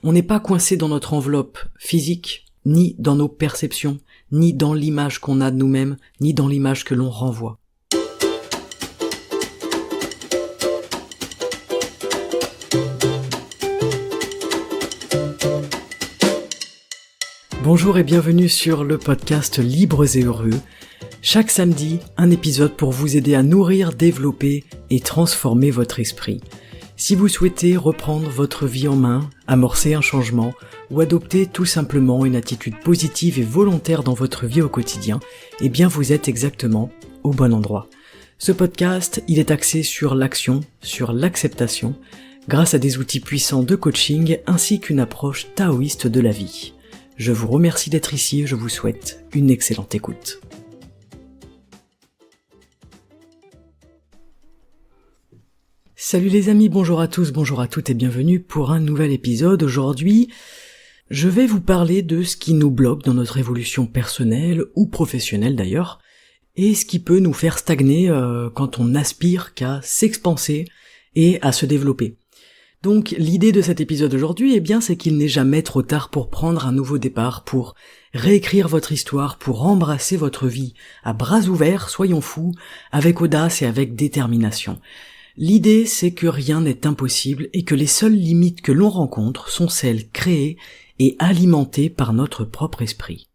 On n'est pas coincé dans notre enveloppe physique, ni dans nos perceptions, ni dans l'image qu'on a de nous-mêmes, ni dans l'image que l'on renvoie. Bonjour et bienvenue sur le podcast Libres et Heureux. Chaque samedi, un épisode pour vous aider à nourrir, développer et transformer votre esprit. Si vous souhaitez reprendre votre vie en main, amorcer un changement ou adopter tout simplement une attitude positive et volontaire dans votre vie au quotidien, eh bien vous êtes exactement au bon endroit. Ce podcast, il est axé sur l'action, sur l'acceptation, grâce à des outils puissants de coaching ainsi qu'une approche taoïste de la vie. Je vous remercie d'être ici et je vous souhaite une excellente écoute. Salut les amis, bonjour à tous, bonjour à toutes et bienvenue pour un nouvel épisode. Aujourd'hui, je vais vous parler de ce qui nous bloque dans notre évolution personnelle ou professionnelle d'ailleurs, et ce qui peut nous faire stagner quand on n'aspire qu'à s'expanser et à se développer. Donc l'idée de cet épisode aujourd'hui, c'est qu'il n'est jamais trop tard pour prendre un nouveau départ, pour réécrire votre histoire, pour embrasser votre vie à bras ouverts, soyons fous, avec audace et avec détermination. L'idée, c'est que rien n'est impossible et que les seules limites que l'on rencontre sont celles créées et alimentées par notre propre esprit.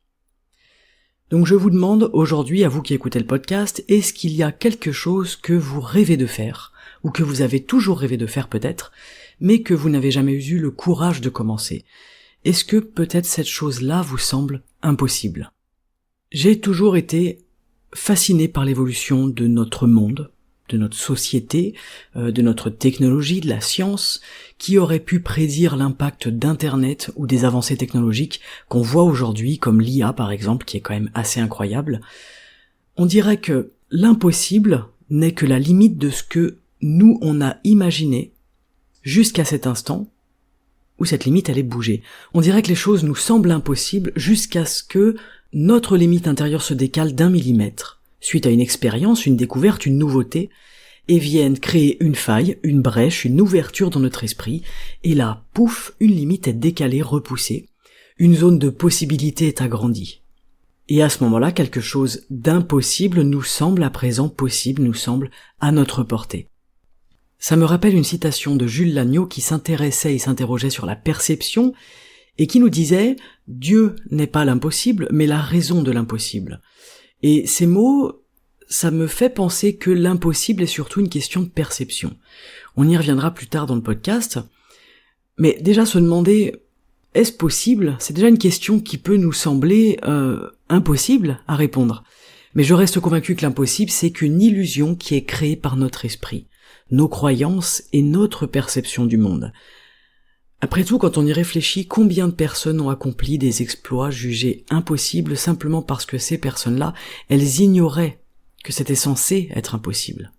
Donc je vous demande aujourd'hui, à vous qui écoutez le podcast, est-ce qu'il y a quelque chose que vous rêvez de faire, ou que vous avez toujours rêvé de faire peut-être, mais que vous n'avez jamais eu le courage de commencer? Est-ce que peut-être cette chose-là vous semble impossible? J'ai toujours été fasciné par l'évolution de notre monde, de notre société, de notre technologie, de la science, qui aurait pu prédire l'impact d'Internet ou des avancées technologiques qu'on voit aujourd'hui, comme l'IA par exemple, qui est quand même assez incroyable. On dirait que l'impossible n'est que la limite de ce que nous on a imaginé jusqu'à cet instant où cette limite allait bouger. On dirait que les choses nous semblent impossibles jusqu'à ce que notre limite intérieure se décale d'1 millimètre, suite à une expérience, une découverte, une nouveauté, et viennent créer une faille, une brèche, une ouverture dans notre esprit, et là, pouf, une limite est décalée, repoussée, une zone de possibilité est agrandie. Et à ce moment-là, quelque chose d'impossible nous semble à présent possible, nous semble à notre portée. Ça me rappelle une citation de Jules Lagneau qui s'intéressait et s'interrogeait sur la perception, et qui nous disait « Dieu n'est pas l'impossible, mais la raison de l'impossible ». Et ces mots, ça me fait penser que l'impossible est surtout une question de perception. On y reviendra plus tard dans le podcast, mais déjà se demander est-ce possible, c'est déjà une question qui peut nous sembler impossible à répondre. Mais je reste convaincu que l'impossible, c'est qu'une illusion qui est créée par notre esprit, nos croyances et notre perception du monde. Après tout, quand on y réfléchit, combien de personnes ont accompli des exploits jugés impossibles simplement parce que ces personnes-là, elles ignoraient que c'était censé être impossible.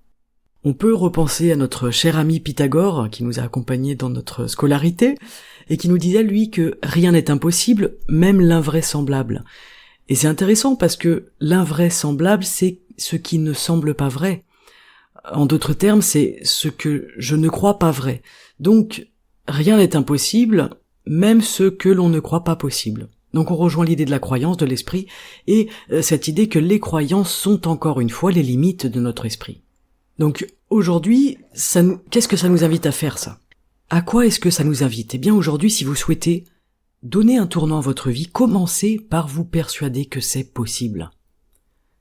On peut repenser à notre cher ami Pythagore, qui nous a accompagnés dans notre scolarité, et qui nous disait, lui, que rien n'est impossible, même l'invraisemblable. Et c'est intéressant parce que l'invraisemblable, c'est ce qui ne semble pas vrai. En d'autres termes, c'est ce que je ne crois pas vrai. Donc, rien n'est impossible, même ce que l'on ne croit pas possible. Donc on rejoint l'idée de la croyance, de l'esprit, et cette idée que les croyances sont encore une fois les limites de notre esprit. Donc aujourd'hui, qu'est-ce que ça nous invite à faire ça? À quoi est-ce que ça nous invite? Eh bien aujourd'hui, si vous souhaitez donner un tournant à votre vie, commencez par vous persuader que c'est possible.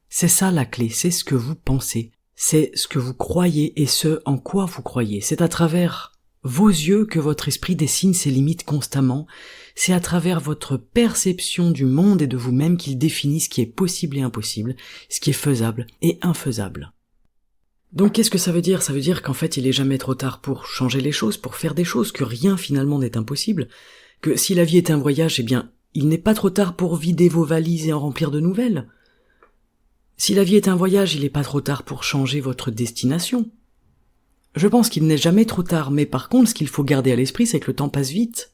C'est ça la clé, c'est ce que vous pensez, c'est ce que vous croyez et ce en quoi vous croyez. C'est à travers vos yeux que votre esprit dessine ses limites constamment, c'est à travers votre perception du monde et de vous-même qu'il définit ce qui est possible et impossible, ce qui est faisable et infaisable. Donc qu'est-ce que ça veut dire? Ça veut dire qu'en fait il est jamais trop tard pour changer les choses, pour faire des choses, que rien finalement n'est impossible, que si la vie est un voyage, il n'est pas trop tard pour vider vos valises et en remplir de nouvelles. Si la vie est un voyage, il n'est pas trop tard pour changer votre destination. Je pense qu'il n'est jamais trop tard, mais par contre, ce qu'il faut garder à l'esprit, c'est que le temps passe vite.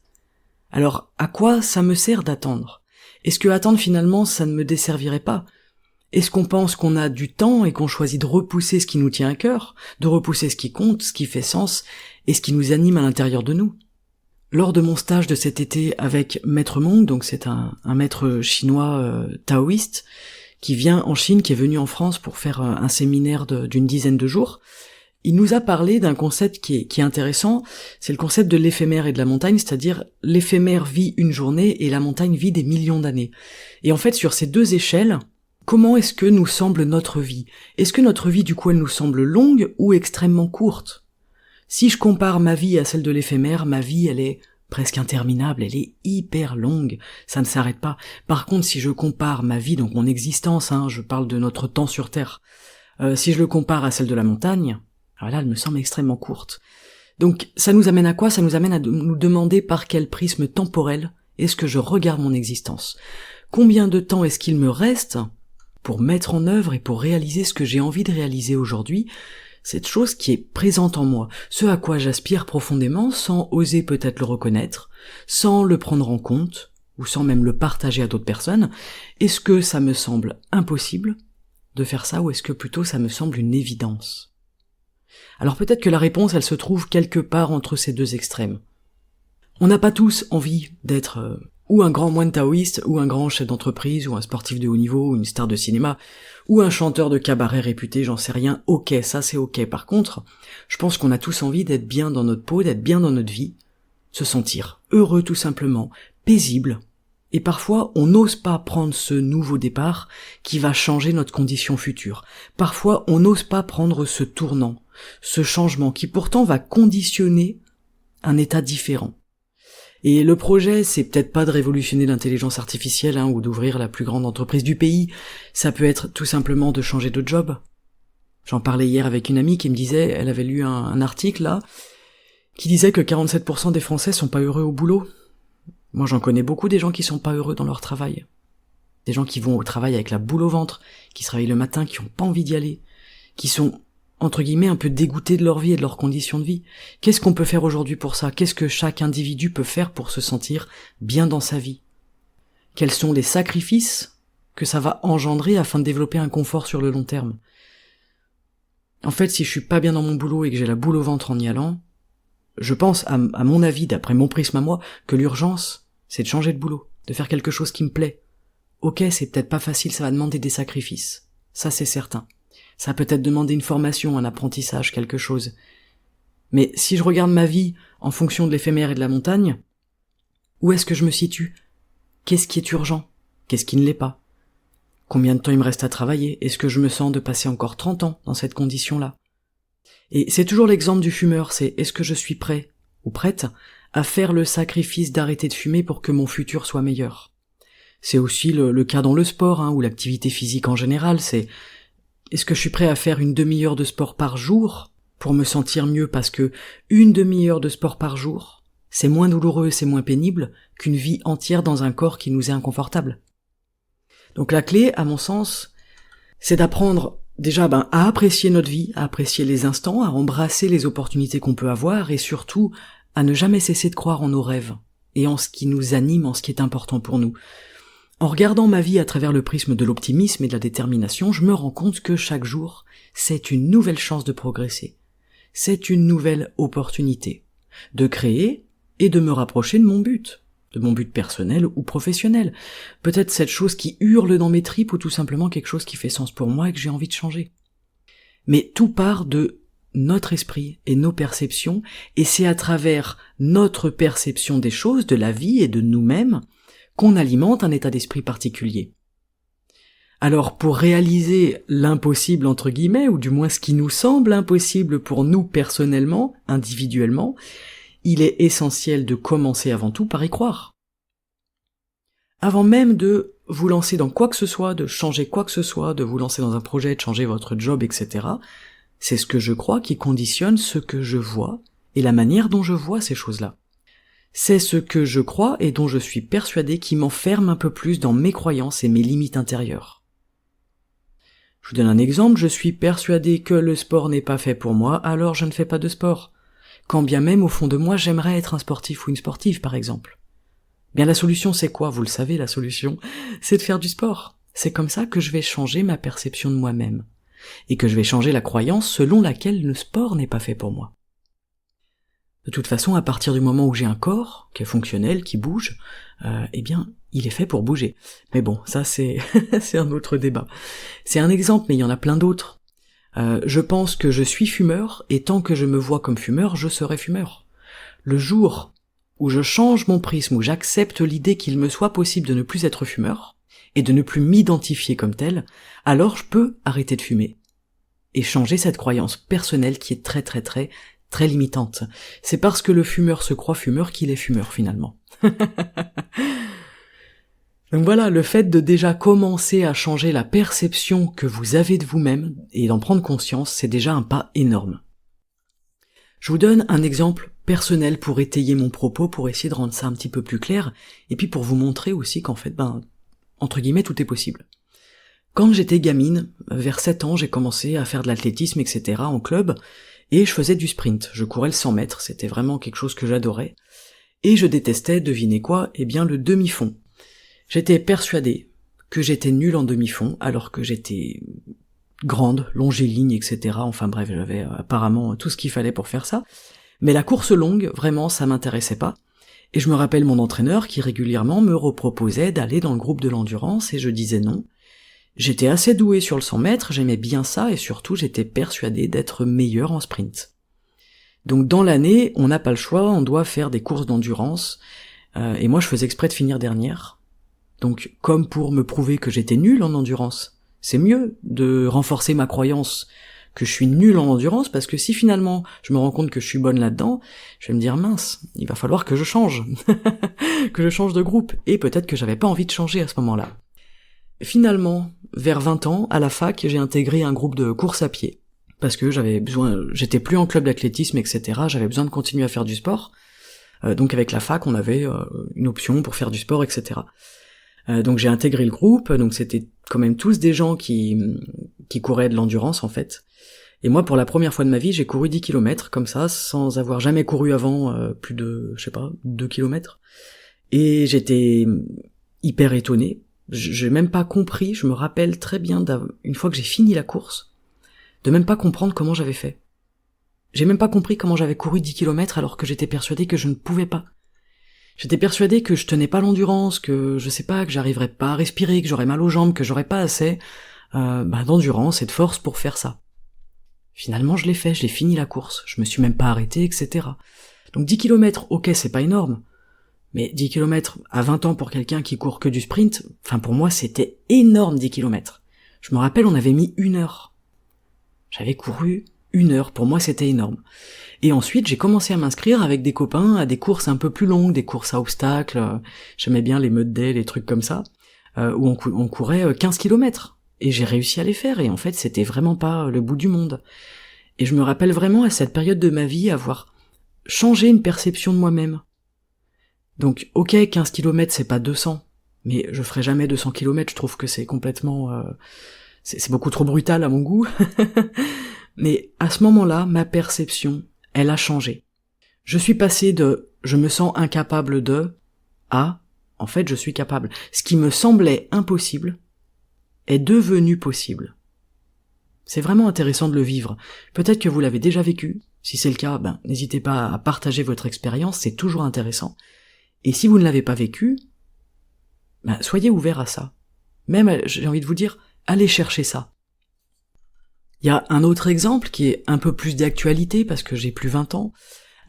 Alors, à quoi ça me sert d'attendre? Est-ce que attendre finalement, ça ne me desservirait pas? Est-ce qu'on pense qu'on a du temps et qu'on choisit de repousser ce qui nous tient à cœur, de repousser ce qui compte, ce qui fait sens, et ce qui nous anime à l'intérieur de nous? Lors de mon stage de cet été avec Maître Mong, donc c'est un maître chinois taoïste, qui vient en Chine, qui est venu en France pour faire un séminaire d'une dizaine de jours, il nous a parlé d'un concept qui est intéressant, c'est le concept de l'éphémère et de la montagne, c'est-à-dire l'éphémère vit une journée et la montagne vit des millions d'années. Et en fait, sur ces deux échelles, comment est-ce que nous semble notre vie ? Est-ce que notre vie, du coup, elle nous semble longue ou extrêmement courte ? Si je compare ma vie à celle de l'éphémère, ma vie, elle est presque interminable, elle est hyper longue, ça ne s'arrête pas. Par contre, si je compare ma vie, donc mon existence, je parle de notre temps sur Terre, si je le compare à celle de la montagne, alors là, elle me semble extrêmement courte. Donc, ça nous amène à quoi ? Ça nous amène à nous demander par quel prisme temporel est-ce que je regarde mon existence. Combien de temps est-ce qu'il me reste pour mettre en œuvre et pour réaliser ce que j'ai envie de réaliser aujourd'hui, cette chose qui est présente en moi, ce à quoi j'aspire profondément sans oser peut-être le reconnaître, sans le prendre en compte, ou sans même le partager à d'autres personnes. Est-ce que ça me semble impossible de faire ça, ou est-ce que plutôt ça me semble une évidence ? Alors peut-être que la réponse, elle se trouve quelque part entre ces deux extrêmes. On n'a pas tous envie d'être ou un grand moine taoïste, ou un grand chef d'entreprise, ou un sportif de haut niveau, ou une star de cinéma, ou un chanteur de cabaret réputé, j'en sais rien. Ok, ça c'est ok. Par contre, je pense qu'on a tous envie d'être bien dans notre peau, d'être bien dans notre vie, se sentir heureux tout simplement, paisible. Et parfois, on n'ose pas prendre ce nouveau départ qui va changer notre condition future. Parfois, on n'ose pas prendre ce tournant, ce changement qui pourtant va conditionner un état différent. Et le projet, c'est peut-être pas de révolutionner l'intelligence artificielle ou d'ouvrir la plus grande entreprise du pays, ça peut être tout simplement de changer de job. J'en parlais hier avec une amie qui me disait, elle avait lu un article là, qui disait que 47% des Français sont pas heureux au boulot. Moi j'en connais beaucoup des gens qui sont pas heureux dans leur travail. Des gens qui vont au travail avec la boule au ventre, qui se réveillent le matin, qui ont pas envie d'y aller, qui sont entre guillemets un peu dégoûtés de leur vie et de leurs conditions de vie. Qu'est-ce qu'on peut faire aujourd'hui pour ça ? Qu'est-ce que chaque individu peut faire pour se sentir bien dans sa vie ? Quels sont les sacrifices que ça va engendrer afin de développer un confort sur le long terme ? En fait, si je suis pas bien dans mon boulot et que j'ai la boule au ventre en y allant, je pense, à mon avis, d'après mon prisme à moi, que l'urgence, c'est de changer de boulot, de faire quelque chose qui me plaît. Ok, c'est peut-être pas facile, ça va demander des sacrifices. Ça, c'est certain. Ça va peut-être demander une formation, un apprentissage, quelque chose. Mais si je regarde ma vie en fonction de l'éphémère et de la montagne, où est-ce que je me situe ? Qu'est-ce qui est urgent ? Qu'est-ce qui ne l'est pas ? Combien de temps il me reste à travailler ? Est-ce que je me sens de passer encore 30 ans dans cette condition-là ? Et c'est toujours l'exemple du fumeur, c'est est-ce que je suis prêt ou prête à faire le sacrifice d'arrêter de fumer pour que mon futur soit meilleur ? C'est aussi le cas dans le sport, ou l'activité physique en général, c'est est-ce que je suis prêt à faire une demi-heure de sport par jour pour me sentir mieux, parce que une demi-heure de sport par jour, c'est moins douloureux, c'est moins pénible qu'une vie entière dans un corps qui nous est inconfortable. Donc la clé, à mon sens, c'est d'apprendre déjà à apprécier notre vie, à apprécier les instants, à embrasser les opportunités qu'on peut avoir et surtout à ne jamais cesser de croire en nos rêves et en ce qui nous anime, en ce qui est important pour nous. En regardant ma vie à travers le prisme de l'optimisme et de la détermination, je me rends compte que chaque jour, c'est une nouvelle chance de progresser. C'est une nouvelle opportunité de créer et de me rapprocher de mon but personnel ou professionnel. Peut-être cette chose qui hurle dans mes tripes ou tout simplement quelque chose qui fait sens pour moi et que j'ai envie de changer. Mais tout part de notre esprit et nos perceptions, et c'est à travers notre perception des choses, de la vie et de nous-mêmes, qu'on alimente un état d'esprit particulier. Alors pour réaliser l'impossible entre guillemets, ou du moins ce qui nous semble impossible pour nous personnellement, individuellement, il est essentiel de commencer avant tout par y croire. Avant même de vous lancer dans quoi que ce soit, de changer quoi que ce soit, de vous lancer dans un projet, de changer votre job, etc., c'est ce que je crois qui conditionne ce que je vois et la manière dont je vois ces choses-là. C'est ce que je crois et dont je suis persuadé qui m'enferme un peu plus dans mes croyances et mes limites intérieures. Je vous donne un exemple, je suis persuadé que le sport n'est pas fait pour moi, alors je ne fais pas de sport. Quand bien même au fond de moi j'aimerais être un sportif ou une sportive par exemple. Bien la solution c'est quoi ? Vous le savez, la solution, c'est de faire du sport. C'est comme ça que je vais changer ma perception de moi-même. Et que je vais changer la croyance selon laquelle le sport n'est pas fait pour moi. De toute façon, à partir du moment où j'ai un corps qui est fonctionnel, qui bouge, eh bien, il est fait pour bouger. Mais bon, ça c'est c'est un autre débat. C'est un exemple, mais il y en a plein d'autres. Je pense que je suis fumeur, et tant que je me vois comme fumeur, je serai fumeur. Le jour où je change mon prisme, où j'accepte l'idée qu'il me soit possible de ne plus être fumeur, et de ne plus m'identifier comme tel, alors je peux arrêter de fumer, et changer cette croyance personnelle qui est très très très très limitante. C'est parce que le fumeur se croit fumeur qu'il est fumeur finalement. Donc voilà, le fait de déjà commencer à changer la perception que vous avez de vous-même et d'en prendre conscience, c'est déjà un pas énorme. Je vous donne un exemple personnel pour étayer mon propos, pour essayer de rendre ça un petit peu plus clair, et puis pour vous montrer aussi qu'en fait, entre guillemets, tout est possible. Quand j'étais gamine, vers 7 ans, j'ai commencé à faire de l'athlétisme, etc. en club, et je faisais du sprint. Je courais le 100 mètres, c'était vraiment quelque chose que j'adorais. Et je détestais, devinez quoi, eh bien le demi-fond. J'étais persuadé que j'étais nul en demi-fond, alors que j'étais grande, longiligne, etc. Enfin bref, j'avais apparemment tout ce qu'il fallait pour faire ça. Mais la course longue, vraiment, ça m'intéressait pas. Et je me rappelle mon entraîneur qui régulièrement me reproposait d'aller dans le groupe de l'endurance, et je disais non. J'étais assez doué sur le 100 mètres, j'aimais bien ça, et surtout j'étais persuadé d'être meilleur en sprint. Donc dans l'année, on n'a pas le choix, on doit faire des courses d'endurance, et moi je faisais exprès de finir dernière. Donc comme pour me prouver que j'étais nul en endurance, c'est mieux de renforcer ma croyance que je suis nul en endurance, parce que si finalement je me rends compte que je suis bonne là-dedans, je vais me dire mince, il va falloir que je change, que je change de groupe, et peut-être que j'avais pas envie de changer à ce moment-là. Finalement, vers 20 ans, à la fac, j'ai intégré un groupe de course à pied, parce que j'étais plus en club d'athlétisme, etc., j'avais besoin de continuer à faire du sport, donc avec la fac, on avait une option pour faire du sport, etc. Donc j'ai intégré le groupe, donc c'était quand même tous des gens qui couraient de l'endurance en fait. Et moi pour la première fois de ma vie, j'ai couru 10 km comme ça, sans avoir jamais couru avant plus de, 2 km. Et j'étais hyper étonné, j'ai même pas compris, je me rappelle très bien une fois que j'ai fini la course, de même pas comprendre comment j'avais fait. J'ai même pas compris comment j'avais couru 10 km alors que j'étais persuadé que je ne pouvais pas. J'étais persuadé que je tenais pas l'endurance, que je sais pas, que j'arriverais pas à respirer, que j'aurais mal aux jambes, que j'aurais pas assez d'endurance et de force pour faire ça. Finalement, je l'ai fait, j'ai fini la course, je me suis même pas arrêté, etc. Donc 10 km, ok, c'est pas énorme, mais 10 km à 20 ans pour quelqu'un qui court que du sprint, enfin pour moi c'était énorme 10 km. Je me rappelle, on avait mis 1 heure. J'avais couru 1 heure, pour moi c'était énorme. Et ensuite, j'ai commencé à m'inscrire avec des copains à des courses un peu plus longues, des courses à obstacles, j'aimais bien les mud day, les trucs comme ça, où on courait 15 km. Et j'ai réussi à les faire, et en fait, c'était vraiment pas le bout du monde. Et je me rappelle vraiment à cette période de ma vie avoir changé une perception de moi-même. Donc, ok, 15 km, c'est pas 200, mais je ferai jamais 200 km, je trouve que c'est complètement... c'est beaucoup trop brutal à mon goût. Mais à ce moment-là, ma perception, elle a changé. Je suis passé de « je me sens incapable de » à « en fait je suis capable ». Ce qui me semblait impossible est devenu possible. C'est vraiment intéressant de le vivre. Peut-être que vous l'avez déjà vécu. Si c'est le cas, n'hésitez pas à partager votre expérience, c'est toujours intéressant. Et si vous ne l'avez pas vécu, soyez ouvert à ça. Même, j'ai envie de vous dire, allez chercher ça. Il y a un autre exemple qui est un peu plus d'actualité parce que j'ai plus 20 ans,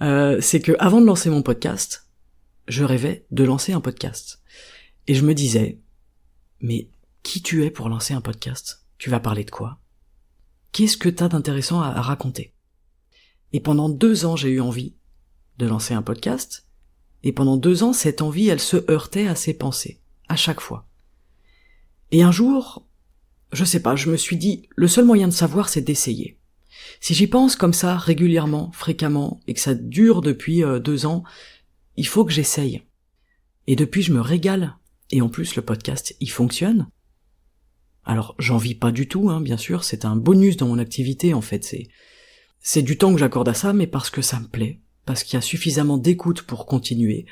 c'est que avant de lancer mon podcast, je rêvais de lancer un podcast. Et je me disais, mais qui tu es pour lancer un podcast ? Tu vas parler de quoi ? Qu'est-ce que t'as d'intéressant à raconter ? Et pendant 2 ans, j'ai eu envie de lancer un podcast, et pendant 2 ans, cette envie, elle se heurtait à ces pensées, à chaque fois. Et un jour, je sais pas, je me suis dit, le seul moyen de savoir, c'est d'essayer. Si j'y pense comme ça, régulièrement, fréquemment, et que ça dure depuis 2 ans, il faut que j'essaye. Et depuis, je me régale. Et en plus, le podcast, il fonctionne. Alors, j'en vis pas du tout, bien sûr, c'est un bonus dans mon activité, en fait, c'est du temps que j'accorde à ça, mais parce que ça me plaît, parce qu'il y a suffisamment d'écoute pour continuer,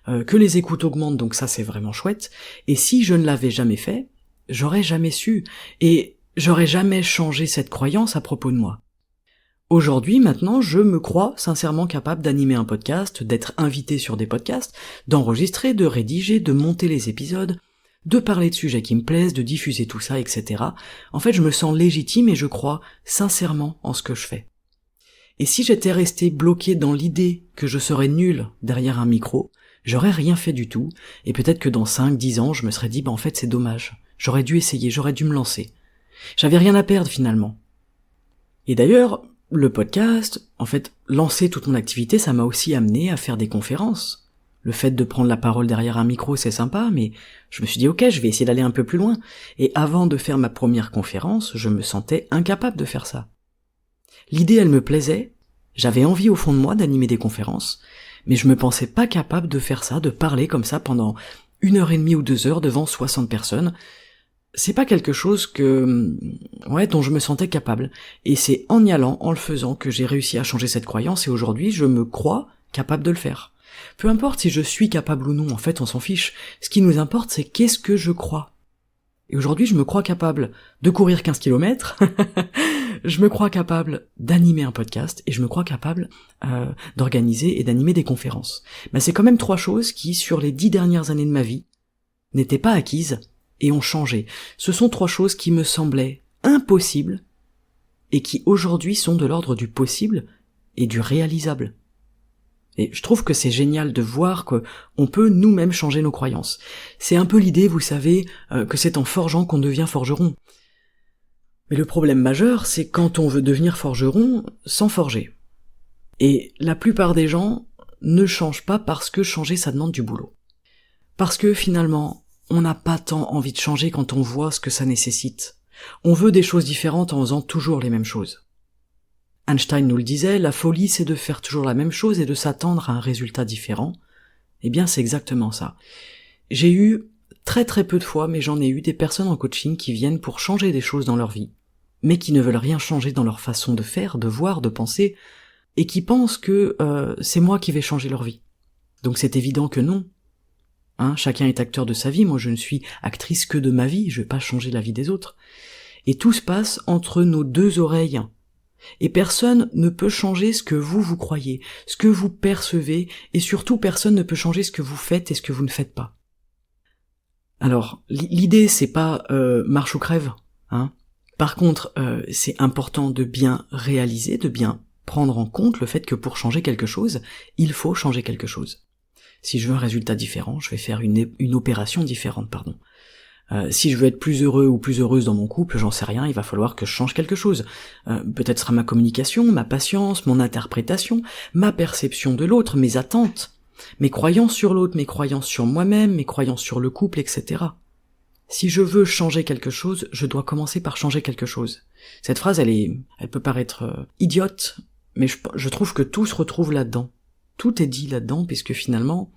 que les écoutes augmentent, donc ça, c'est vraiment chouette. Et si je ne l'avais jamais fait, j'aurais jamais su, et j'aurais jamais changé cette croyance à propos de moi. Aujourd'hui, maintenant, je me crois sincèrement capable d'animer un podcast, d'être invité sur des podcasts, d'enregistrer, de rédiger, de monter les épisodes, de parler de sujets qui me plaisent, de diffuser tout ça, etc. En fait, je me sens légitime et je crois sincèrement en ce que je fais. Et si j'étais resté bloqué dans l'idée que je serais nul derrière un micro, j'aurais rien fait du tout, et peut-être que dans 5-10 ans, je me serais dit, en fait, c'est dommage. J'aurais dû essayer, j'aurais dû me lancer. J'avais rien à perdre, finalement. Et d'ailleurs, le podcast, en fait, lancer toute mon activité, ça m'a aussi amené à faire des conférences. Le fait de prendre la parole derrière un micro, c'est sympa, mais je me suis dit, ok, je vais essayer d'aller un peu plus loin. Et avant de faire ma première conférence, je me sentais incapable de faire ça. L'idée, elle me plaisait, j'avais envie au fond de moi d'animer des conférences, mais je me pensais pas capable de faire ça, de parler comme ça pendant 1h30 ou 2 heures devant 60 personnes. C'est pas quelque chose dont je me sentais capable. Et c'est en y allant, en le faisant, que j'ai réussi à changer cette croyance, et aujourd'hui, je me crois capable de le faire. Peu importe si je suis capable ou non, en fait, on s'en fiche. Ce qui nous importe, c'est qu'est-ce que je crois. Et aujourd'hui, je me crois capable de courir 15 km, je me crois capable d'animer un podcast, et je me crois capable d'organiser et d'animer des conférences. Mais c'est quand même 3 choses qui, sur les 10 dernières années de ma vie, n'étaient pas acquises et ont changé. Ce sont 3 choses qui me semblaient impossibles et qui aujourd'hui sont de l'ordre du possible et du réalisable. Et je trouve que c'est génial de voir que on peut nous-mêmes changer nos croyances. C'est un peu l'idée, vous savez, que c'est en forgeant qu'on devient forgeron. Mais le problème majeur, c'est quand on veut devenir forgeron sans forger. Et la plupart des gens ne changent pas parce que changer ça demande du boulot. Parce que finalement, on n'a pas tant envie de changer quand on voit ce que ça nécessite. On veut des choses différentes en faisant toujours les mêmes choses. Einstein nous le disait, la folie c'est de faire toujours la même chose et de s'attendre à un résultat différent. Eh bien c'est exactement ça. J'ai eu très très peu de fois, mais j'en ai eu des personnes en coaching qui viennent pour changer des choses dans leur vie, mais qui ne veulent rien changer dans leur façon de faire, de voir, de penser, et qui pensent que c'est moi qui vais changer leur vie. Donc c'est évident que non. Chacun est acteur de sa vie, moi je ne suis actrice que de ma vie, je vais pas changer la vie des autres. Et tout se passe entre nos 2 oreilles. Et personne ne peut changer ce que vous croyez, ce que vous percevez, et surtout personne ne peut changer ce que vous faites et ce que vous ne faites pas. Alors, l'idée c'est pas marche ou crève, Par contre, c'est important de bien réaliser, de bien prendre en compte le fait que pour changer quelque chose, il faut changer quelque chose. Si je veux un résultat différent, je vais faire une opération différente, si je veux être plus heureux ou plus heureuse dans mon couple, j'en sais rien, il va falloir que je change quelque chose. Peut-être sera ma communication, ma patience, mon interprétation, ma perception de l'autre, mes attentes, mes croyances sur l'autre, mes croyances sur moi-même, mes croyances sur le couple, etc. Si je veux changer quelque chose, je dois commencer par changer quelque chose. Cette phrase, elle peut paraître idiote, mais je trouve que tout se retrouve là-dedans. Tout est dit là-dedans, puisque finalement,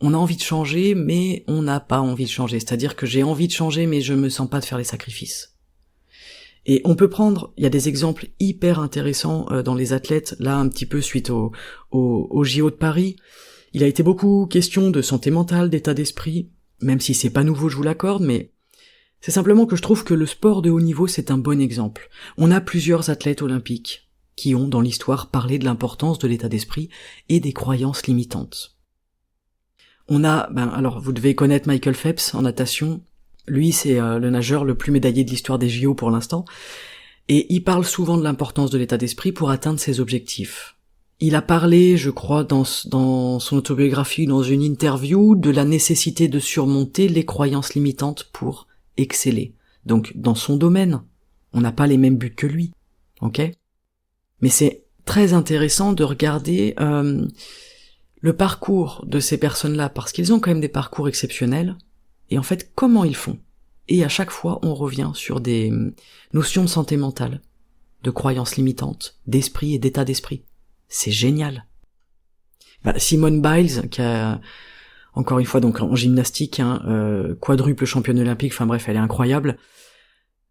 on a envie de changer, mais on n'a pas envie de changer. C'est-à-dire que j'ai envie de changer, mais je me sens pas de faire les sacrifices. Et on peut prendre, il y a des exemples hyper intéressants dans les athlètes, là un petit peu suite au JO de Paris. Il a été beaucoup question de santé mentale, d'état d'esprit, même si c'est pas nouveau, je vous l'accorde, mais c'est simplement que je trouve que le sport de haut niveau, c'est un bon exemple. On a plusieurs athlètes olympiques qui ont, dans l'histoire, parlé de l'importance de l'état d'esprit et des croyances limitantes. On a, alors vous devez connaître Michael Phelps en natation. Lui, c'est le nageur le plus médaillé de l'histoire des JO pour l'instant. Et il parle souvent de l'importance de l'état d'esprit pour atteindre ses objectifs. Il a parlé, je crois, dans son autobiographie, dans une interview, de la nécessité de surmonter les croyances limitantes pour exceller. Donc, dans son domaine, on n'a pas les mêmes buts que lui, ok ? Mais c'est très intéressant de regarder le parcours de ces personnes-là, parce qu'ils ont quand même des parcours exceptionnels, et en fait, comment ils font. Et à chaque fois, on revient sur des notions de santé mentale, de croyances limitantes, d'esprit et d'état d'esprit. C'est génial. Simone Biles, qui a, encore une fois, donc en gymnastique, quadruple championne olympique, enfin bref, elle est incroyable.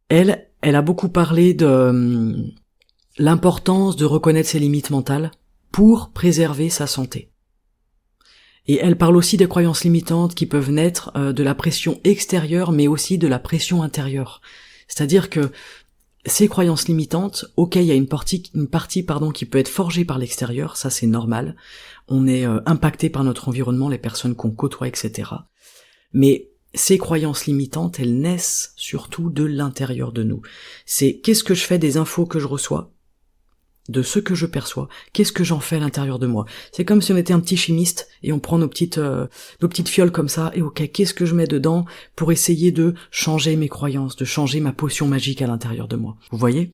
Elle a beaucoup parlé de l'importance de reconnaître ses limites mentales pour préserver sa santé. Et elle parle aussi des croyances limitantes qui peuvent naître de la pression extérieure, mais aussi de la pression intérieure. C'est-à-dire que ces croyances limitantes, ok, il y a une partie qui peut être forgée par l'extérieur, ça c'est normal. On est impacté par notre environnement, les personnes qu'on côtoie, etc. Mais ces croyances limitantes, elles naissent surtout de l'intérieur de nous. C'est qu'est-ce que je fais des infos que je reçois, de ce que je perçois, qu'est-ce que j'en fais à l'intérieur de moi. C'est comme si on était un petit chimiste et on prend nos petites fioles comme ça et ok, qu'est-ce que je mets dedans pour essayer de changer mes croyances, de changer ma potion magique à l'intérieur de moi. Vous voyez ?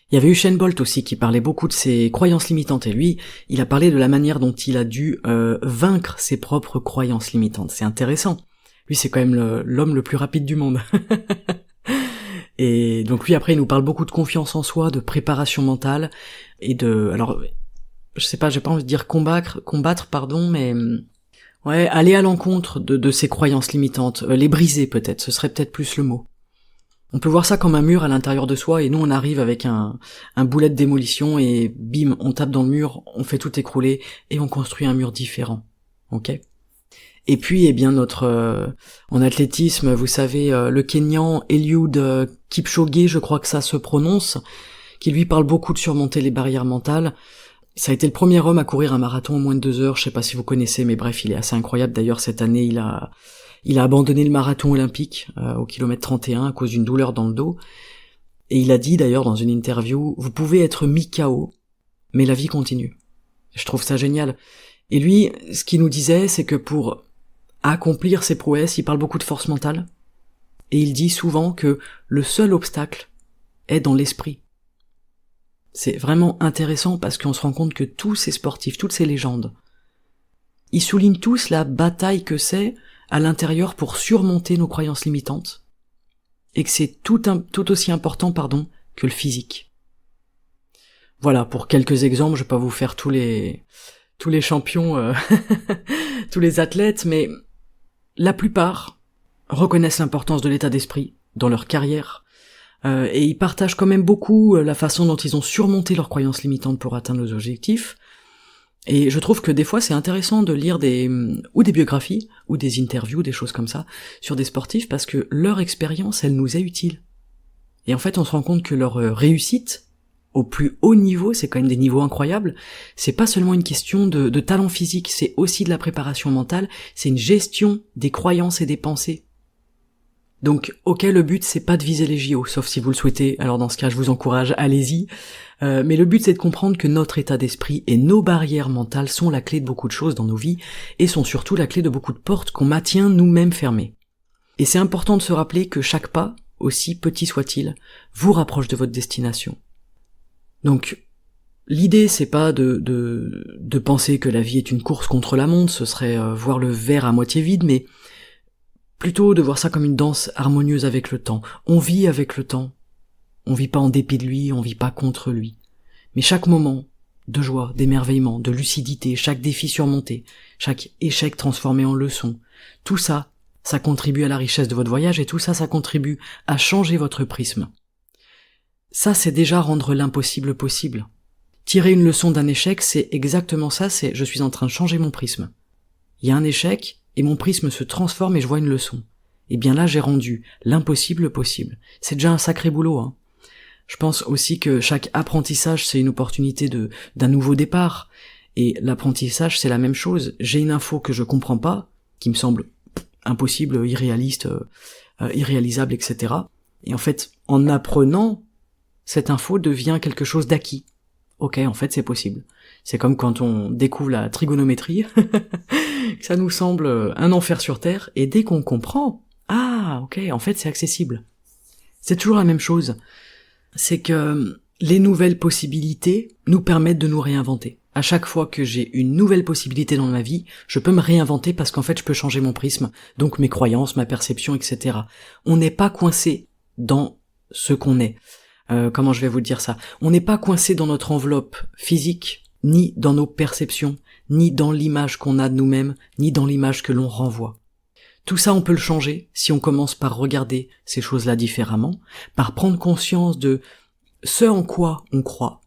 Il y avait Usain Bolt aussi qui parlait beaucoup de ses croyances limitantes et lui, il a parlé de la manière dont il a dû vaincre ses propres croyances limitantes. C'est intéressant. Lui, c'est quand même l'homme le plus rapide du monde. Et donc lui, après, il nous parle beaucoup de confiance en soi, de préparation mentale et alors, je sais pas, j'ai pas envie de dire combattre, mais ouais, aller à l'encontre de ses croyances limitantes, les briser peut-être, ce serait peut-être plus le mot. On peut voir ça comme un mur à l'intérieur de soi, et nous on arrive avec un boulet de démolition, et bim, on tape dans le mur, on fait tout écrouler, et on construit un mur différent. Ok ? Et puis, eh bien, en athlétisme, vous savez, le Kenyan Eliud Kipchoge, je crois que ça se prononce, qui lui parle beaucoup de surmonter les barrières mentales. Ça a été le premier homme à courir un marathon en moins de 2 heures, je sais pas si vous connaissez, mais bref, il est assez incroyable. D'ailleurs, cette année, il a abandonné le marathon olympique au kilomètre 31 à cause d'une douleur dans le dos. Et il a dit d'ailleurs dans une interview, vous pouvez être mis KO, mais la vie continue. Je trouve ça génial. Et lui, ce qu'il nous disait, c'est que pour accomplir ses prouesses, il parle beaucoup de force mentale. Et il dit souvent que le seul obstacle est dans l'esprit. C'est vraiment intéressant parce qu'on se rend compte que tous ces sportifs, toutes ces légendes, ils soulignent tous la bataille que c'est à l'intérieur pour surmonter nos croyances limitantes, et que c'est tout aussi important, que le physique. Voilà, pour quelques exemples, je vais pas vous faire tous les champions, tous les athlètes, mais la plupart reconnaissent l'importance de l'état d'esprit dans leur carrière, et ils partagent quand même beaucoup la façon dont ils ont surmonté leurs croyances limitantes pour atteindre leurs objectifs. Et je trouve que des fois c'est intéressant de lire des biographies, ou des interviews, des choses comme ça, sur des sportifs, parce que leur expérience, elle nous est utile. Et en fait, on se rend compte que leur réussite, au plus haut niveau, c'est quand même des niveaux incroyables, c'est pas seulement une question de talent physique, c'est aussi de la préparation mentale, c'est une gestion des croyances et des pensées. Donc, ok, le but c'est pas de viser les JO, sauf si vous le souhaitez, alors dans ce cas je vous encourage, allez-y. Mais le but c'est de comprendre que notre état d'esprit et nos barrières mentales sont la clé de beaucoup de choses dans nos vies, et sont surtout la clé de beaucoup de portes qu'on maintient nous-mêmes fermées. Et c'est important de se rappeler que chaque pas, aussi petit soit-il, vous rapproche de votre destination. Donc, l'idée c'est pas de penser que la vie est une course contre la montre, ce serait voir le verre à moitié vide, mais plutôt de voir ça comme une danse harmonieuse avec le temps. On vit avec le temps. On vit pas en dépit de lui, on vit pas contre lui. Mais chaque moment de joie, d'émerveillement, de lucidité, chaque défi surmonté, chaque échec transformé en leçon, tout ça, ça contribue à la richesse de votre voyage, et tout ça, ça contribue à changer votre prisme. Ça, c'est déjà rendre l'impossible possible. Tirer une leçon d'un échec, c'est exactement ça, c'est je suis en train de changer mon prisme. Il y a un échec, et mon prisme se transforme et je vois une leçon. Et bien là, j'ai rendu l'impossible possible. C'est déjà un sacré boulot, hein. Je pense aussi que chaque apprentissage, c'est une opportunité d'un nouveau départ. Et l'apprentissage, c'est la même chose. J'ai une info que je comprends pas, qui me semble impossible, irréaliste, irréalisable, etc. Et en fait, en apprenant, cette info devient quelque chose d'acquis. Ok, en fait, c'est possible. C'est comme quand on découvre la trigonométrie, ça nous semble un enfer sur Terre, et dès qu'on comprend, ah, ok, en fait, c'est accessible. C'est toujours la même chose. C'est que les nouvelles possibilités nous permettent de nous réinventer. À chaque fois que j'ai une nouvelle possibilité dans ma vie, je peux me réinventer parce qu'en fait, je peux changer mon prisme, donc mes croyances, ma perception, etc. On n'est pas coincé dans ce qu'on est. Comment je vais vous dire ça ? On n'est pas coincé dans notre enveloppe physique, ni dans nos perceptions, ni dans l'image qu'on a de nous-mêmes, ni dans l'image que l'on renvoie. Tout ça, on peut le changer si on commence par regarder ces choses-là différemment, par prendre conscience de ce en quoi on croit,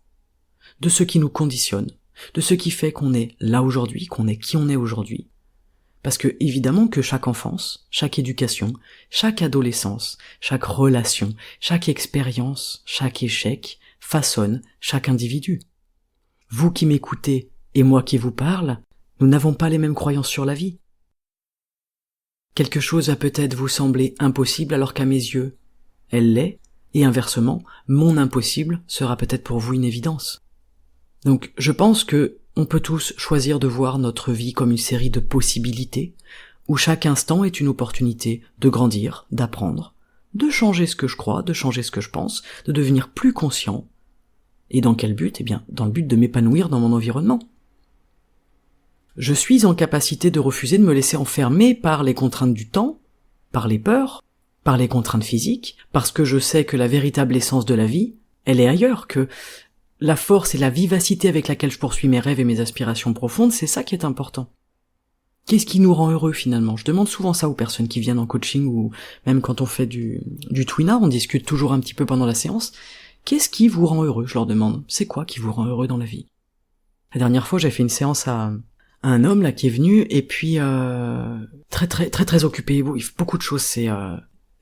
de ce qui nous conditionne, de ce qui fait qu'on est là aujourd'hui, qu'on est qui on est aujourd'hui, Parce que évidemment que chaque enfance, chaque éducation, chaque adolescence, chaque relation, chaque expérience, chaque échec façonne chaque individu. Vous qui m'écoutez et moi qui vous parle, nous n'avons pas les mêmes croyances sur la vie. Quelque chose va peut-être vous sembler impossible alors qu'à mes yeux, elle l'est, et inversement, mon impossible sera peut-être pour vous une évidence. Donc je pense que on peut tous choisir de voir notre vie comme une série de possibilités, où chaque instant est une opportunité de grandir, d'apprendre, de changer ce que je crois, de changer ce que je pense, de devenir plus conscient. Et dans quel but ? Eh bien, dans le but de m'épanouir dans mon environnement. Je suis en capacité de refuser de me laisser enfermer par les contraintes du temps, par les peurs, par les contraintes physiques, parce que je sais que la véritable essence de la vie, elle est ailleurs, que la force et la vivacité avec laquelle je poursuis mes rêves et mes aspirations profondes, c'est ça qui est important. Qu'est-ce qui nous rend heureux finalement ? Je demande souvent ça aux personnes qui viennent en coaching ou même quand on fait du Twina, on discute toujours un petit peu pendant la séance. Qu'est-ce qui vous rend heureux ? Je leur demande. C'est quoi qui vous rend heureux dans la vie ? La dernière fois, j'ai fait une séance à un homme là qui est venu et puis très occupé, beaucoup de choses,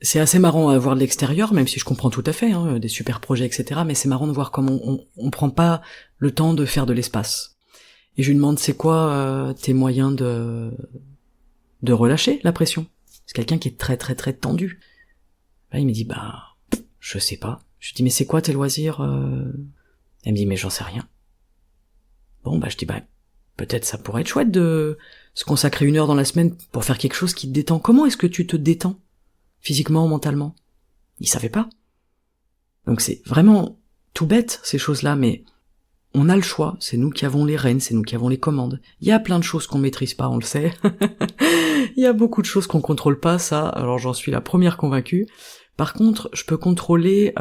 c'est assez marrant à voir de l'extérieur, même si je comprends tout à fait, des super projets, etc. Mais c'est marrant de voir comment on prend pas le temps de faire de l'espace. Et je lui demande, c'est quoi tes moyens de relâcher la pression ? C'est quelqu'un qui est très tendu. Là, il me dit, je sais pas. Je lui dis, mais c'est quoi tes loisirs ? Elle me dit, mais j'en sais rien. Bon, je dis, peut-être ça pourrait être chouette de se consacrer 1 heure dans la semaine pour faire quelque chose qui te détend. Comment est-ce que tu te détends ? Physiquement, mentalement. Il savait pas. Donc c'est vraiment tout bête, ces choses-là, mais on a le choix, c'est nous qui avons les rênes, c'est nous qui avons les commandes. Il y a plein de choses qu'on maîtrise pas, on le sait. Il y a beaucoup de choses qu'on contrôle pas, ça, alors j'en suis la première convaincue. Par contre, je peux contrôler,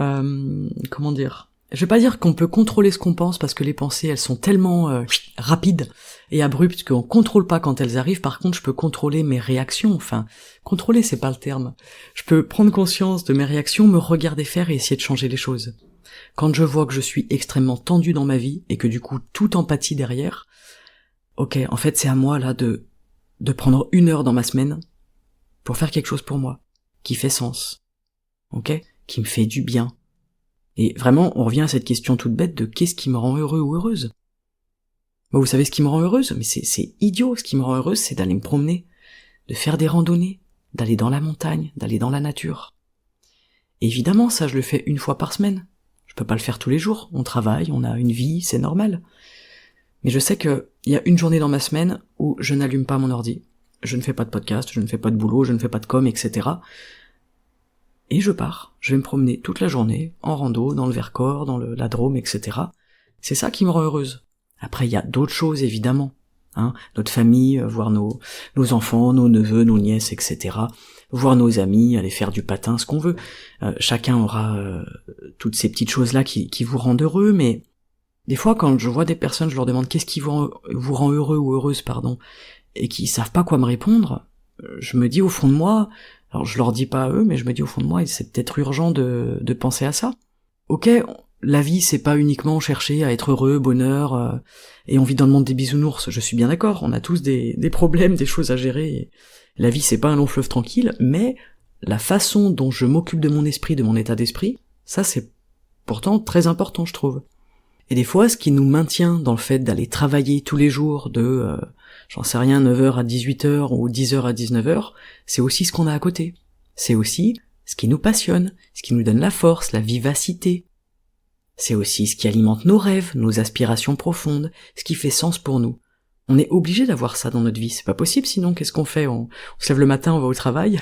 je vais pas dire qu'on peut contrôler ce qu'on pense, parce que les pensées, elles sont tellement rapides et abruptes qu'on contrôle pas quand elles arrivent. Par contre, je peux contrôler mes réactions. Enfin, contrôler, c'est pas le terme. Je peux prendre conscience de mes réactions, me regarder faire et essayer de changer les choses. Quand je vois que je suis extrêmement tendu dans ma vie, et que du coup, tout empathie derrière, ok, en fait, c'est à moi, là, de prendre 1 heure dans ma semaine pour faire quelque chose pour moi, qui fait sens, ok, qui me fait du bien. Et vraiment, on revient à cette question toute bête de qu'est-ce qui me rend heureux ou heureuse ? Vous savez ce qui me rend heureuse ? Mais c'est idiot, ce qui me rend heureuse, c'est d'aller me promener, de faire des randonnées, d'aller dans la montagne, d'aller dans la nature. Et évidemment, ça, je le fais 1 fois par semaine. Je peux pas le faire tous les jours, on travaille, on a une vie, c'est normal. Mais je sais que il y a 1 journée dans ma semaine où je n'allume pas mon ordi, je ne fais pas de podcast, je ne fais pas de boulot, je ne fais pas de com, etc. Et je pars, je vais me promener toute la journée, en rando, dans le Vercors, dans la Drôme, etc. C'est ça qui me rend heureuse. Après, il y a d'autres choses, évidemment. Notre famille, voir nos enfants, nos neveux, nos nièces, etc. Voir nos amis, aller faire du patin, ce qu'on veut. Chacun aura toutes ces petites choses-là qui vous rendent heureux, mais des fois, quand je vois des personnes, je leur demande qu'est-ce qui vous rend heureux ou heureuse, et qui savent pas quoi me répondre, je me dis au fond de moi, alors je leur dis pas à eux, mais je me dis au fond de moi, c'est peut-être urgent de penser à ça. Ok, la vie c'est pas uniquement chercher à être heureux, bonheur, et on vit dans le monde des bisounours, je suis bien d'accord, on a tous des problèmes, des choses à gérer, et la vie c'est pas un long fleuve tranquille, mais la façon dont je m'occupe de mon esprit, de mon état d'esprit, ça c'est pourtant très important je trouve. Et des fois, ce qui nous maintient dans le fait d'aller travailler tous les jours de, 9h à 18h ou 10h à 19h, c'est aussi ce qu'on a à côté. C'est aussi ce qui nous passionne, ce qui nous donne la force, la vivacité. C'est aussi ce qui alimente nos rêves, nos aspirations profondes, ce qui fait sens pour nous. On est obligé d'avoir ça dans notre vie, c'est pas possible sinon qu'est-ce qu'on fait ? On se lève le matin, on va au travail,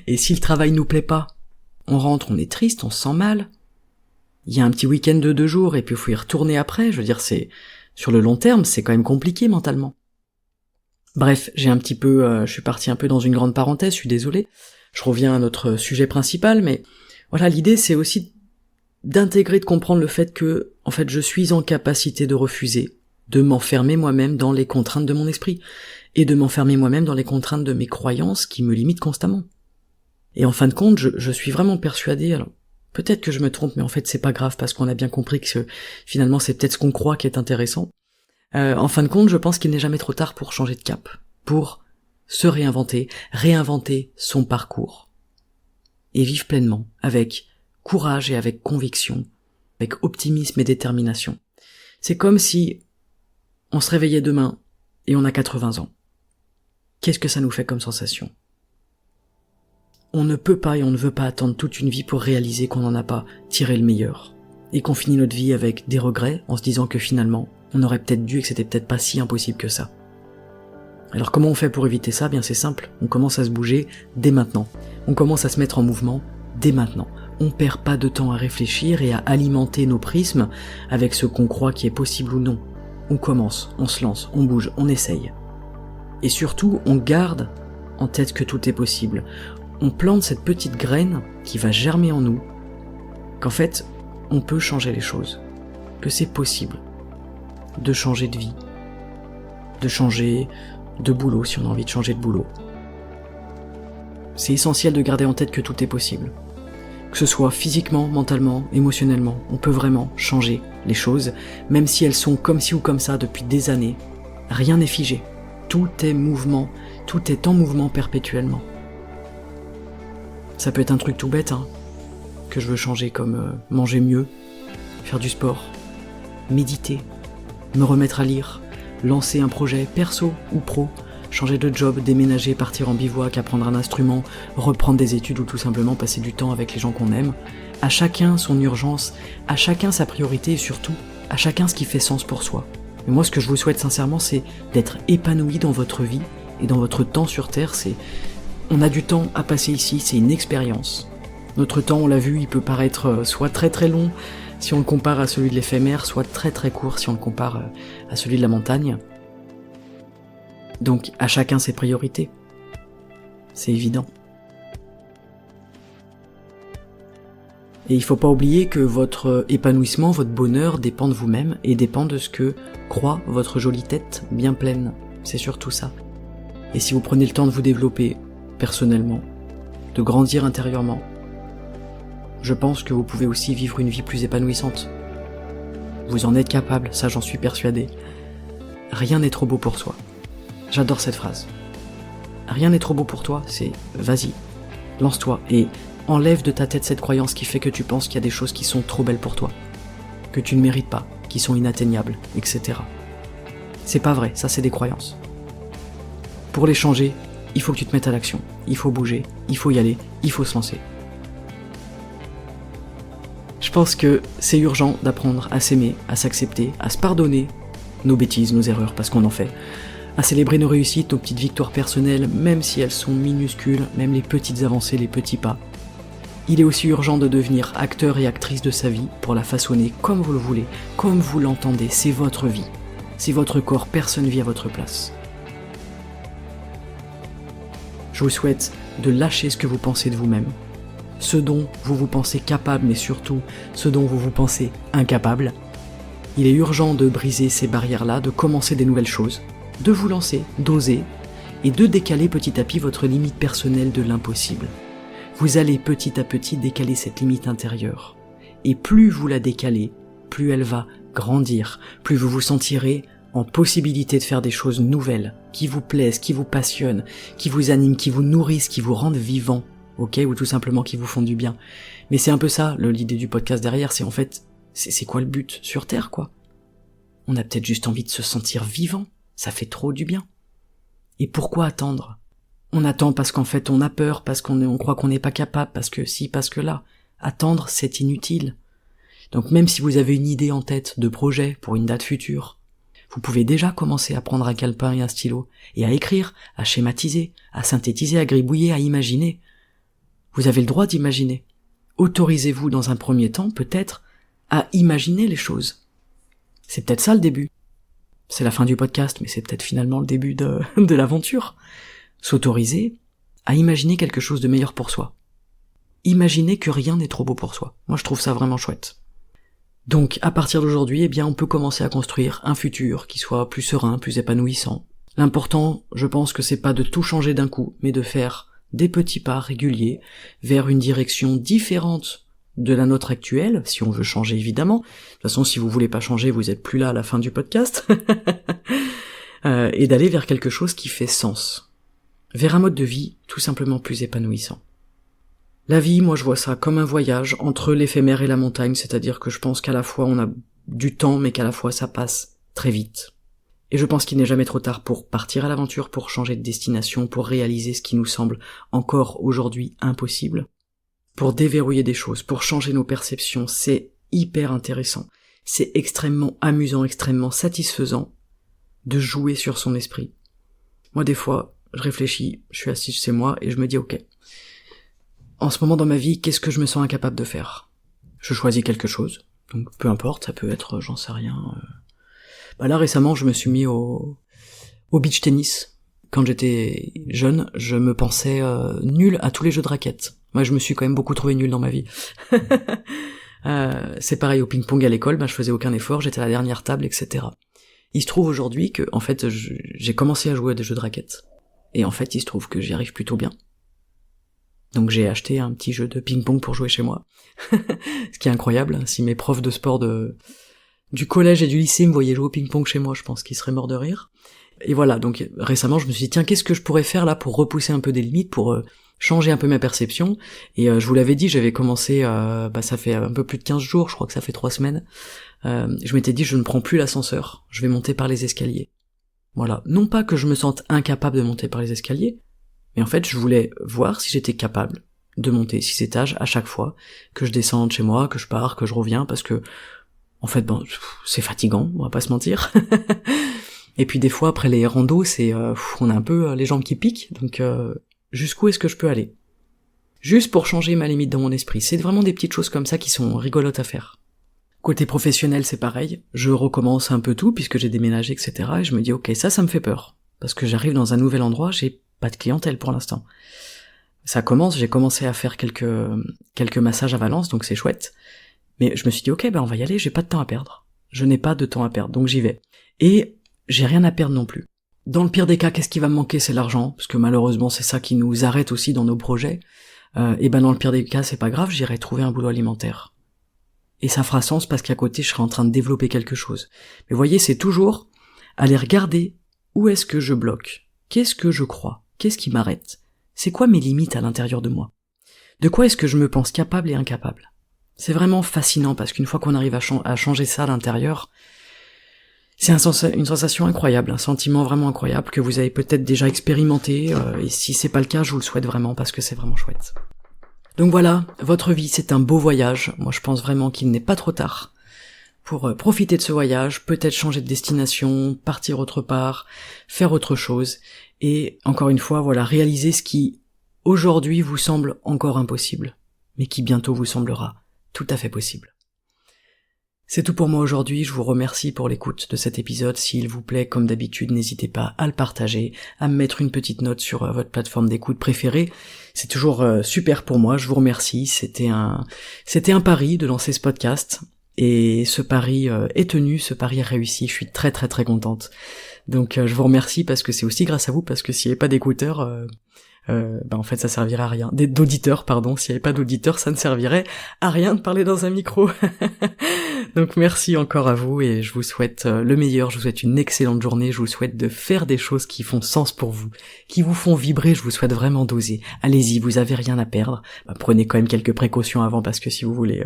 et si le travail nous plaît pas, on rentre, on est triste, on se sent mal. Il y a un petit week-end de 2 jours et puis il faut y retourner après, je veux dire sur le long terme, c'est quand même compliqué mentalement. Bref, je suis parti un peu dans une grande parenthèse, je suis désolé. Je reviens à notre sujet principal, mais voilà, l'idée c'est aussi d'intégrer, de comprendre le fait que, en fait, je suis en capacité de refuser, de m'enfermer moi-même dans les contraintes de mon esprit, et de m'enfermer moi-même dans les contraintes de mes croyances qui me limitent constamment. Et en fin de compte, je suis vraiment persuadé, alors, peut-être que je me trompe, mais en fait c'est pas grave parce qu'on a bien compris que finalement c'est peut-être ce qu'on croit qui est intéressant. En fin de compte, je pense qu'il n'est jamais trop tard pour changer de cap, pour se réinventer, réinventer son parcours. Et vivre pleinement, avec courage et avec conviction, avec optimisme et détermination. C'est comme si on se réveillait demain et on a 80 ans. Qu'est-ce que ça nous fait comme sensation ? On ne peut pas et on ne veut pas attendre toute une vie pour réaliser qu'on n'en a pas tiré le meilleur. Et qu'on finit notre vie avec des regrets en se disant que finalement, on aurait peut-être dû et que c'était peut-être pas si impossible que ça. Alors comment on fait pour éviter ça ? Bien c'est simple, on commence à se bouger dès maintenant. On commence à se mettre en mouvement dès maintenant. On perd pas de temps à réfléchir et à alimenter nos prismes avec ce qu'on croit qui est possible ou non. On commence, on se lance, on bouge, on essaye. Et surtout, on garde en tête que tout est possible. On plante cette petite graine qui va germer en nous, qu'en fait, on peut changer les choses, que c'est possible de changer de vie, de changer de boulot si on a envie de changer de boulot. C'est essentiel de garder en tête que tout est possible. Que ce soit physiquement, mentalement, émotionnellement, on peut vraiment changer les choses, même si elles sont comme ci ou comme ça depuis des années. Rien n'est figé. Tout est mouvement, tout est en mouvement perpétuellement. Ça peut être un truc tout bête, que je veux changer, comme manger mieux, faire du sport, méditer, me remettre à lire, lancer un projet perso ou pro, changer de job, déménager, partir en bivouac, apprendre un instrument, reprendre des études ou tout simplement passer du temps avec les gens qu'on aime. À chacun son urgence, à chacun sa priorité et surtout, à chacun ce qui fait sens pour soi. Mais moi, ce que je vous souhaite sincèrement, c'est d'être épanoui dans votre vie et dans votre temps sur Terre. On a du temps à passer ici, c'est une expérience. Notre temps, on l'a vu, il peut paraître soit très très long si on le compare à celui de l'éphémère, soit très très court si on le compare à celui de la montagne. Donc, à chacun ses priorités. C'est évident. Et il faut pas oublier que votre épanouissement, votre bonheur dépend de vous-même et dépend de ce que croit votre jolie tête bien pleine. C'est surtout ça. Et si vous prenez le temps de vous développer personnellement, de grandir intérieurement, je pense que vous pouvez aussi vivre une vie plus épanouissante. Vous en êtes capable, ça j'en suis persuadé. Rien n'est trop beau pour soi. J'adore cette phrase. Rien n'est trop beau pour toi, c'est vas-y, lance-toi et enlève de ta tête cette croyance qui fait que tu penses qu'il y a des choses qui sont trop belles pour toi, que tu ne mérites pas, qui sont inatteignables, etc. C'est pas vrai, ça c'est des croyances. Pour les changer, il faut que tu te mettes à l'action, il faut bouger, il faut y aller, il faut se lancer. Je pense que c'est urgent d'apprendre à s'aimer, à s'accepter, à se pardonner nos bêtises, nos erreurs, parce qu'on en fait, à célébrer nos réussites, nos petites victoires personnelles, même si elles sont minuscules, même les petites avancées, les petits pas. Il est aussi urgent de devenir acteur et actrice de sa vie pour la façonner comme vous le voulez, comme vous l'entendez, c'est votre vie. C'est votre corps, personne vit à votre place. Je vous souhaite de lâcher ce que vous pensez de vous-même, ce dont vous vous pensez capable, mais surtout ce dont vous vous pensez incapable. Il est urgent de briser ces barrières-là, de commencer des nouvelles choses, de vous lancer, d'oser, et de décaler petit à petit votre limite personnelle de l'impossible. Vous allez petit à petit décaler cette limite intérieure. Et plus vous la décalez, plus elle va grandir, plus vous vous sentirez en possibilité de faire des choses nouvelles, qui vous plaisent, qui vous passionnent, qui vous animent, qui vous nourrissent, qui vous rendent vivant, ok, ou tout simplement qui vous font du bien. Mais c'est un peu ça, l'idée du podcast derrière, c'est en fait, c'est quoi le but sur Terre, quoi? On a peut-être juste envie de se sentir vivant, ça fait trop du bien. Et pourquoi attendre? On attend parce qu'en fait on a peur, parce qu'on croit qu'on n'est pas capable, parce que si, parce que là. Attendre, c'est inutile. Donc même si vous avez une idée en tête de projet pour une date future, vous pouvez déjà commencer à prendre un calepin et un stylo, et à écrire, à schématiser, à synthétiser, à gribouiller, à imaginer. Vous avez le droit d'imaginer. Autorisez-vous dans un premier temps, peut-être, à imaginer les choses. C'est peut-être ça le début. C'est la fin du podcast, mais c'est peut-être finalement le début de l'aventure. S'autoriser à imaginer quelque chose de meilleur pour soi. Imaginez que rien n'est trop beau pour soi. Moi, je trouve ça vraiment chouette. Donc, à partir d'aujourd'hui, eh bien, on peut commencer à construire un futur qui soit plus serein, plus épanouissant. L'important, je pense que c'est pas de tout changer d'un coup, mais de faire des petits pas réguliers vers une direction différente de la nôtre actuelle, si on veut changer évidemment. De toute façon, si vous voulez pas changer, vous êtes plus là à la fin du podcast. Et d'aller vers quelque chose qui fait sens. vers un mode de vie tout simplement plus épanouissant. La vie, moi je vois ça comme un voyage entre l'éphémère et la montagne, c'est-à-dire que je pense qu'à la fois on a du temps, mais qu'à la fois ça passe très vite. Et je pense qu'il n'est jamais trop tard pour partir à l'aventure, pour changer de destination, pour réaliser ce qui nous semble encore aujourd'hui impossible, pour déverrouiller des choses, pour changer nos perceptions. C'est hyper intéressant. C'est extrêmement amusant, extrêmement satisfaisant de jouer sur son esprit. Moi des fois, je réfléchis, je suis assis chez moi et je me dis ok, en ce moment dans ma vie, qu'est-ce que je me sens incapable de faire ? Je choisis quelque chose, donc peu importe, ça peut être, j'en sais rien. Là récemment, je me suis mis au beach tennis. Quand j'étais jeune, je me pensais nul à tous les jeux de raquettes. Moi, je me suis quand même beaucoup trouvé nul dans ma vie. C'est pareil au ping-pong à l'école, je faisais aucun effort, j'étais à la dernière table, etc. Il se trouve aujourd'hui que, en fait, j'ai commencé à jouer à des jeux de raquettes. Et en fait, il se trouve que j'y arrive plutôt bien. Donc j'ai acheté un petit jeu de ping-pong pour jouer chez moi. Ce qui est incroyable, si mes profs de sport du collège et du lycée me voyaient jouer au ping-pong chez moi, je pense qu'ils seraient morts de rire. Et voilà, donc récemment je me suis dit, tiens, qu'est-ce que je pourrais faire là pour repousser un peu des limites, pour changer un peu ma perception. Et je vous l'avais dit, j'avais commencé, ça fait un peu plus de 15 jours, je crois que ça fait 3 semaines. Je m'étais dit, je ne prends plus l'ascenseur, je vais monter par les escaliers. Voilà, non pas que je me sente incapable de monter par les escaliers, mais en fait je voulais voir si j'étais capable de monter 6 étages à chaque fois que je descends de chez moi, que je pars, que je reviens, parce que en fait c'est fatigant, on va pas se mentir. Et puis des fois après les randos, on a un peu les jambes qui piquent, donc jusqu'où est-ce que je peux aller ? Juste pour changer ma limite dans mon esprit. C'est vraiment des petites choses comme ça qui sont rigolotes à faire. Côté professionnel, c'est pareil. Je recommence un peu tout puisque j'ai déménagé, etc. Et je me dis ok, ça me fait peur. Parce que j'arrive dans un nouvel endroit, j'ai pas de clientèle pour l'instant. J'ai commencé à faire quelques massages à Valence, donc c'est chouette. Mais je me suis dit ok, on va y aller, j'ai pas de temps à perdre. Je n'ai pas de temps à perdre, donc j'y vais. Et j'ai rien à perdre non plus. Dans le pire des cas, qu'est-ce qui va me manquer ? C'est l'argent, parce que malheureusement c'est ça qui nous arrête aussi dans nos projets. Et dans le pire des cas, c'est pas grave, j'irai trouver un boulot alimentaire. Et ça fera sens parce qu'à côté, je serai en train de développer quelque chose. Mais vous voyez, c'est toujours aller regarder où est-ce que je bloque, qu'est-ce que je crois, qu'est-ce qui m'arrête, c'est quoi mes limites à l'intérieur de moi, de quoi est-ce que je me pense capable et incapable. C'est vraiment fascinant parce qu'une fois qu'on arrive à changer ça à l'intérieur, c'est une sensation incroyable, un sentiment vraiment incroyable que vous avez peut-être déjà expérimenté, et si c'est pas le cas, je vous le souhaite vraiment parce que c'est vraiment chouette. Donc voilà, votre vie c'est un beau voyage, moi je pense vraiment qu'il n'est pas trop tard pour profiter de ce voyage, peut-être changer de destination, partir autre part, faire autre chose, et encore une fois, voilà, réaliser ce qui aujourd'hui vous semble encore impossible, mais qui bientôt vous semblera tout à fait possible. C'est tout pour moi aujourd'hui, je vous remercie pour l'écoute de cet épisode. S'il vous plaît, comme d'habitude, n'hésitez pas à le partager, à me mettre une petite note sur votre plateforme d'écoute préférée. C'est toujours super pour moi, je vous remercie. C'était un pari de lancer ce podcast, et ce pari est tenu, ce pari est réussi, je suis très très très contente. Donc je vous remercie parce que c'est aussi grâce à vous, parce que s'il n'y avait pas d'écouteurs, en fait ça servirait à rien. D'auditeurs, pardon, s'il n'y avait pas d'auditeurs, ça ne servirait à rien de parler dans un micro. Donc merci encore à vous et je vous souhaite le meilleur, je vous souhaite une excellente journée, je vous souhaite de faire des choses qui font sens pour vous, qui vous font vibrer, je vous souhaite vraiment d'oser. Allez-y, vous avez rien à perdre. Prenez quand même quelques précautions avant parce que si vous voulez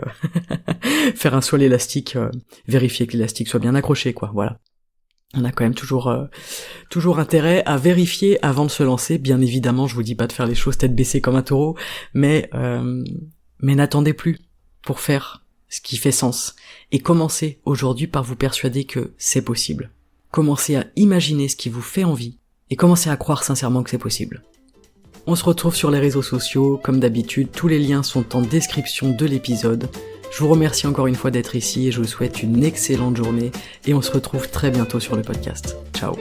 faire un saut à l'élastique, vérifiez que l'élastique soit bien accroché, quoi, voilà. On a quand même toujours intérêt à vérifier avant de se lancer. Bien évidemment, je vous dis pas de faire les choses tête baissée comme un taureau, mais n'attendez plus pour faire ce qui fait sens. Et commencez aujourd'hui par vous persuader que c'est possible. Commencez à imaginer ce qui vous fait envie et commencez à croire sincèrement que c'est possible. On se retrouve sur les réseaux sociaux, comme d'habitude, tous les liens sont en description de l'épisode. Je vous remercie encore une fois d'être ici et je vous souhaite une excellente journée et on se retrouve très bientôt sur le podcast. Ciao.